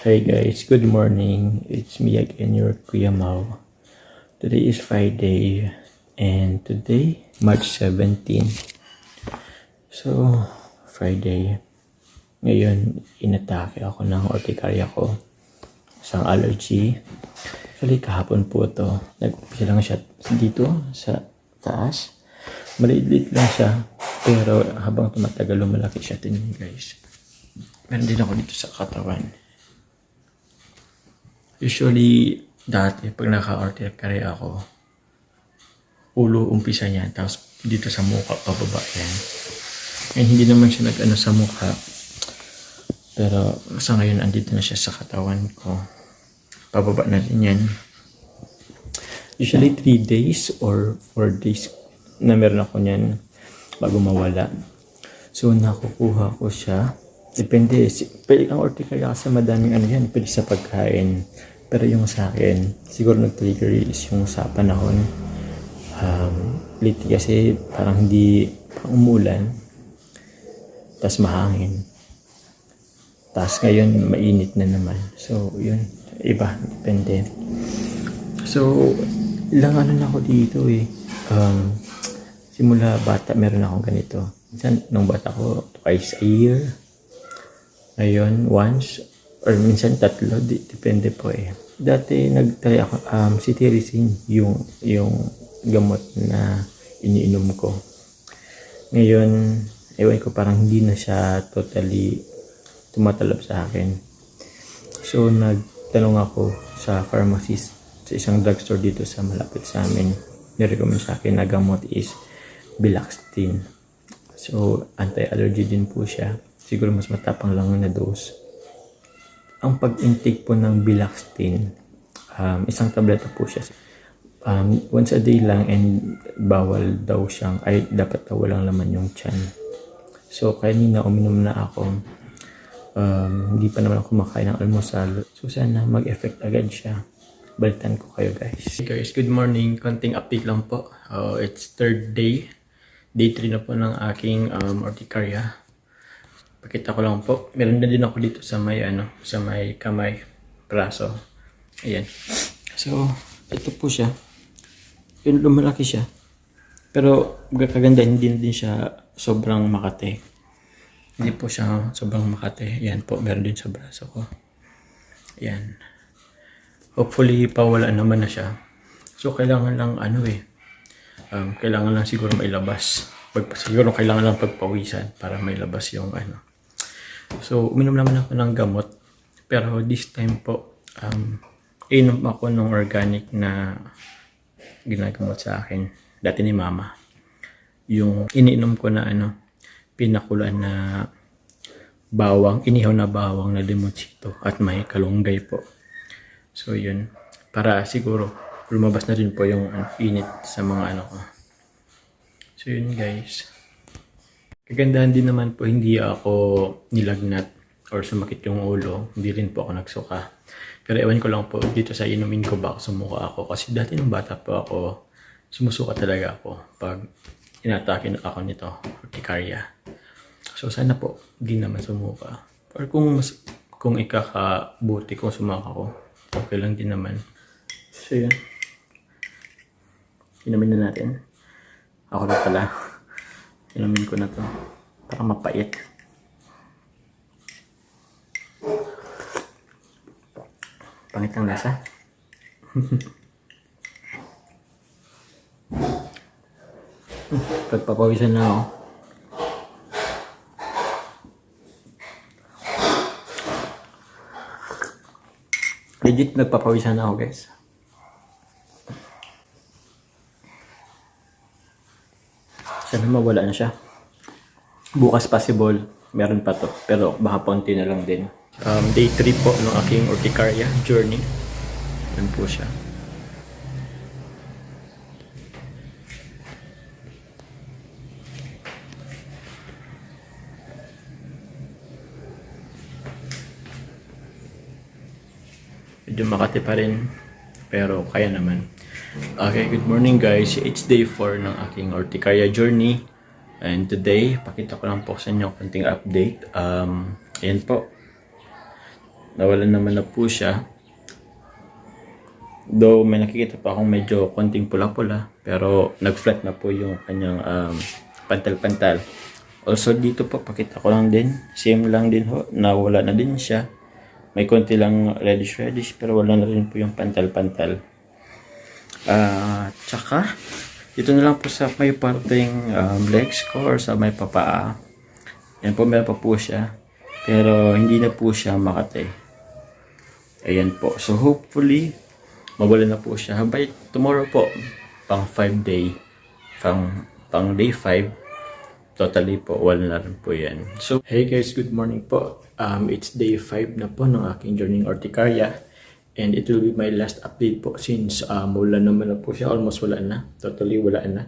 Hi guys, good morning. It's me again, your Kuya Mau. Today is Friday and today, March 17. So, Friday. Ngayon, inatake ako ng urticaria ko. Isang allergy. Actually, kahapon po to. Nag-umpisa lang siya dito sa taas. Maliit lang siya. Pero habang tumatagal, lumalaki siya. Tingnan guys. Meron din ako dito sa katawan. Usually, dati, pag naka-urticaria ako, ulo, umpisa niyan, tapos dito sa mukha, pababa yan. And hindi naman siya nag-ano sa mukha. Pero sa ngayon, andito na siya sa katawan ko. Pababa na rin yan. Usually, 3 days or 4 days na meron ako niyan bago mawala. So, nakukuha ko siya. Depende. Pwede ang urticaria kasi madaming ano yan. Pwede sa pagkain. Pero yung sa akin, siguro nag-trigger is yung sa panahon. Lately kasi parang hindi umulan. Tapos mahangin. Tapos ngayon, mainit na naman. So, yun. Iba. Depende. So, ilang ano na ako dito eh. Simula bata, meron akong ganito. Minsan, nung bata ko, twice a year. Ngayon, once, or minsan tatlo, depende po eh. Dati, nag-try ako, cetirizine, yung gamot na iniinom ko. Ngayon, ewan ko, parang hindi na siya totally tumatalab sa akin. So, nagtanong ako sa pharmacist, sa isang drugstore dito sa malapit sa amin. Nirecommend sa akin na gamot is Bilaxtin. So, anti-allergy din po siya. Siguro mas matapang lang na dose. Ang pag-intake po ng Bilaxtin, isang tableta po siya. Once a day lang and bawal daw siyang, ay dapat daw walang laman yung tiyan. So, kanina uminom na ako. Hindi pa naman ako kumakain ng almusal. So, sana mag-effect agad siya. Balitan ko kayo guys. Hey guys, good morning. Konting update lang po. It's third day. Day 3 na po ng aking urticaria. Pakita ko lang po. Meron na din ako dito sa may sa may kamay, braso. Ayan. So, ito po siya. Yun, lumalaki siya. Pero kaganda, hindi na din siya sobrang makate. Hindi po siya sobrang makate. Ayan po, meron din sa braso ko. Ayan. Hopefully, pawala naman na siya. So, kailangan lang kailangan lang siguro mailabas. Siguro kailangan lang pagpawisan para mailabas yung So, uminom naman ako ng gamot. Pero this time po, inom ako ng organic na ginagamot sa akin. Dati ni mama. Yung iniinom ko na pinakulan na bawang, inihaw na bawang na limoncito at may kalunggay po. So, yun. Para siguro lumabas na rin po yung init sa mga ko. So, yun guys. Kagandahan din naman po, hindi ako nilagnat or sumakit yung ulo. Hindi rin po ako nagsuka. Pero ewan ko lang po, dito sa inumin ko ba sumuka ako. Kasi dati nung bata po ako, sumusuka talaga ako pag inatake na ako nito, urticaria. So sana po, hindi naman sumuka. Or kung ikakabuti kung sumaka ko, okay lang din naman. So yun. Inumin na natin. Ako na pala. Inumin ko na to para mapait. Pangit ang lasa. Pagpapawisan na ako. Legit nagpapawisan na ako guys. Sana mawala na siya. Bukas possible, meron pa to. Pero baka konti na lang din. Day 3 po ng aking urticaria journey. Yan po siya. Medyo makati pa rin. Pero kaya naman. Okay, good morning guys. It's day 4 ng aking urticaria journey. And today, pakita ko lang po sa inyo konting update. Ayan po. nawalan naman na po siya. Though may nakikita pa akong medyo konting pula-pula, pero nag-flat na po yung kanyang pantal-pantal. Also dito po, pakita ko lang din, same lang din ho, nawala na din siya. May konti lang reddish pero wala na rin po yung pantal-pantal. Tsaka dito na lang po sa may parteng legs ko or sa may papaa. Yan po, meron pa po siya, pero hindi na po siya makate. Ayan po, so hopefully mawala na po siya by tomorrow po, pang 5 day, pang day 5 totally po, wala na rin po yan. So hey guys, good morning po. It's day 5 na po ng aking journey in Urticaria, and it will be my last update po since wala naman na po siya, almost wala na, totally wala na.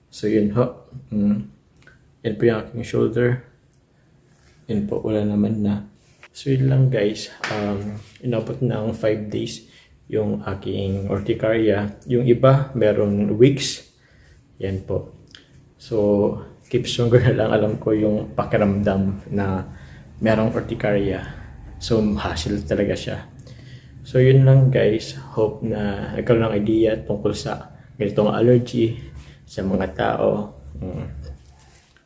So yun ho, yan po yung aking shoulder, yan po, wala naman na. So yun lang guys, inabot ng 5 days yung aking urticaria. Yung iba, meron weeks. Yan po. So, keep stronger na lang. Alam ko yung pakiramdam na merong urticaria. So, hassle talaga siya. So, yun lang guys. Hope na nagkaroon ng idea tungkol sa ganitong allergy sa mga tao.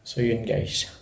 So, yun guys.